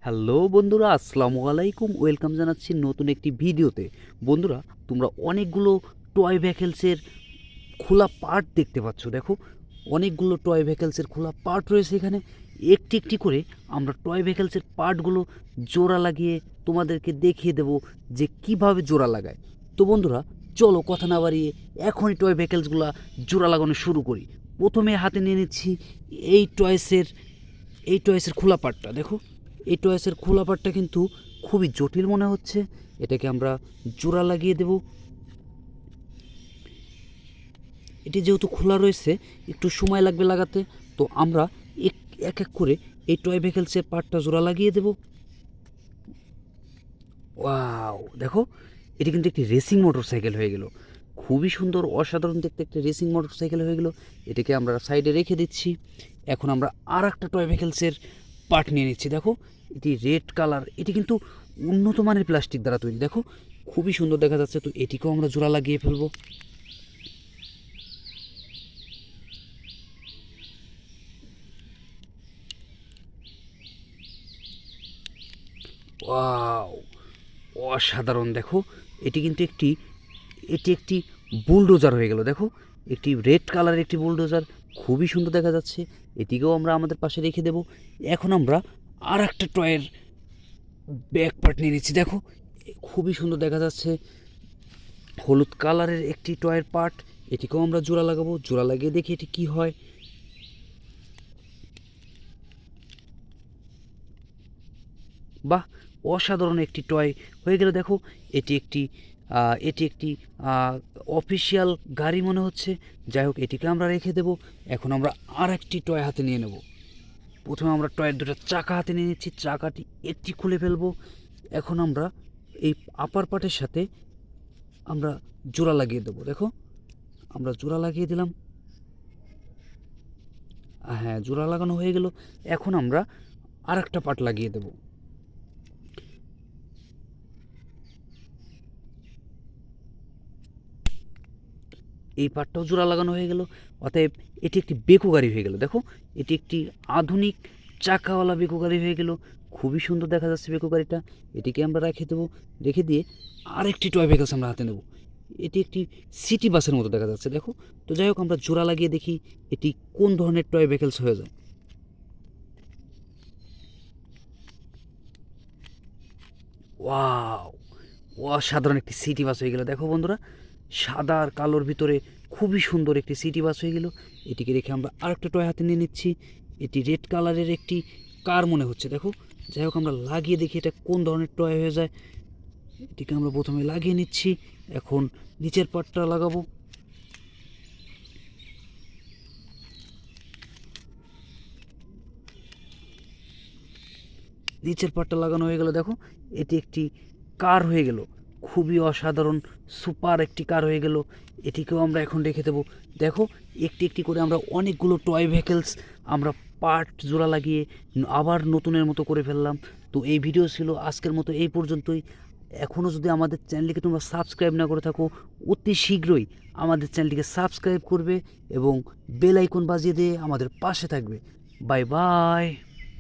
Hello বন্ধুরা, আসসালামু আলাইকুম। ওয়েলকাম জানাচ্ছি নতুন একটি ভিডিওতে। বন্ধুরা, তোমরা অনেকগুলো টয় ভেহিকলসের খোলা পার্ট দেখতে পাচ্ছ। দেখো, অনেকগুলো টয় ভেহিকলসের খোলা পার্ট রয়েছে এখানে। একটি একটি করে আমরা টয় ভেহিকলসের পার্টগুলো জোড়া লাগিয়ে তোমাদেরকে দেখিয়ে দেব যে কিভাবে জোড়া লাগায়। তো বন্ধুরা, চলো কথা না বাড়িয়ে এখনই টয় ভেহিকলসগুলো জোড়া লাগানো শুরু করি। প্রথমে হাতে নিয়ে নিচ্ছি এই টয়েসের খোলা পার্টটা। দেখো, এই টয়েসের খোলা পার্টটা কিন্তু খুবই জটিল মনে হচ্ছে। এটাকে আমরা জোড়া লাগিয়ে দেব। এটি যেহেতু খোলা রয়েছে, একটু সময় লাগবে লাগাতে। তো আমরা এক এক করে এই টয় ভেহিকলসের পার্টটা জোড়া লাগিয়ে দেব। ওয়াও, দেখো, এটি কিন্তু একটি রেসিং মোটরসাইকেল হয়ে গেল। খুবই সুন্দর, অসাধারণ দেখতে একটি রেসিং মোটরসাইকেল হয়ে গেল। এটাকে আমরা সাইডে রেখে দিচ্ছি। এখন আমরা আর একটা টয় ভেহিকলসের পার্ট নিয়ে নিচ্ছি। দেখো, এটি রেড কালার। এটি কিন্তু উন্নত মানের প্লাস্টিক দ্বারা তৈরি। দেখো, খুবই সুন্দর দেখা যাচ্ছে। তো এটিকেও আমরা জোড়া লাগিয়ে ফেলবো। ওয়াও, অসাধারণ। দেখো, এটি একটি বুলডোজার হয়ে গেল। দেখো, একটি রেড কালারের একটি বুলডোজার, খুবই সুন্দর দেখা যাচ্ছে। এটিকেও আমরা আমাদের পাশে রেখে দেব। এখন আমরা আর একটা টয়ের ব্যাক পার্ট নিয়ে নিচ্ছি। দেখো, খুবই সুন্দর দেখা যাচ্ছে, হলুদ কালারের একটি টয়ের পার্ট। এটিকেও আমরা জোড়া লাগাবো। জোড়া লাগিয়ে দেখি এটি কি হয়। বাহ, অসাধারণ একটি টয় হয়ে গেল। দেখো, এটি একটি অফিসিয়াল গাড়ি মনে হচ্ছে। যাই হোক, এটিকে আমরা রেখে দেব। এখন আমরা আর একটি টয় হাতে নিয়ে নেব। প্রথমে আমরা টয়ের দুটো চাকা হাতে নিয়ে নিচ্ছি। চাকাটি একটি খুলে ফেলবো। এখন আমরা এই আপার পার্টের সাথে আমরা জোড়া লাগিয়ে দেবো। দেখো, আমরা জোড়া লাগিয়ে দিলাম। হ্যাঁ, জোড়া লাগানো হয়ে গেল। এখন আমরা আর একটা পার্ট লাগিয়ে দেবো। এই পার্টটাও জোড়া লাগানো হয়ে গেল। অতএব এটি একটি বেকু গাড়ি হয়ে গেল। দেখো, এটি একটি আধুনিক চাকাওয়ালা বেকু গাড়ি হয়ে গেল। খুবই সুন্দর দেখা যাচ্ছে বেকু গাড়িটা। এটিকে আমরা রেখে দেবো। রেখে দিয়ে আরেকটি টয় ভেহিকলস আমরা হাতে নেব। এটি একটি সিটি বাসের মতো দেখা যাচ্ছে। দেখো, তো যাই হোক, আমরা জোড়া লাগিয়ে দেখি এটি কোন ধরনের টয় ভেহিকলস হয়ে যায়। ওয়াও, অসাধারণ একটি সিটি বাস হয়ে গেল। দেখো বন্ধুরা, সাদা আর কালোর ভিতরে খুবই সুন্দর একটি সিটি বাস হয়ে গেল। এটিকে রেখে আমরা আরেকটা টয় হাতে নিয়ে নিচ্ছি। এটি রেড কালারের একটি কার মনে হচ্ছে। দেখো, যাই হোক, আমরা লাগিয়ে দেখি এটা কোন ধরনের টয় হয়ে যায়। এটিকে আমরা প্রথমে লাগিয়ে নিচ্ছি। এখন নিচের পার্টটা লাগাবো। নিচের পার্টটা লাগানো হয়ে গেল। দেখো, এটি একটি কার হয়ে গেল। খুবই অসাধারণ সুপার একটি কার হয়ে গেল। এটিকেও আমরা এখন রেখে দেবো। দেখো, একটি একটি করে আমরা অনেকগুলো টয় ভেহিকলস আমরা পার্ট জোড়া লাগিয়ে আবার নতুনের মতো করে ফেললাম। তো এই ভিডিও ছিল আজকের মতো এই পর্যন্তই। এখনও যদি আমাদের চ্যানেলটিকে তোমরা সাবস্ক্রাইব না করে থাকো, অতি শীঘ্রই আমাদের চ্যানেলটিকে সাবস্ক্রাইব করবে এবং বেল আইকন বাজিয়ে দিয়ে আমাদের পাশে থাকবে। Bye bye.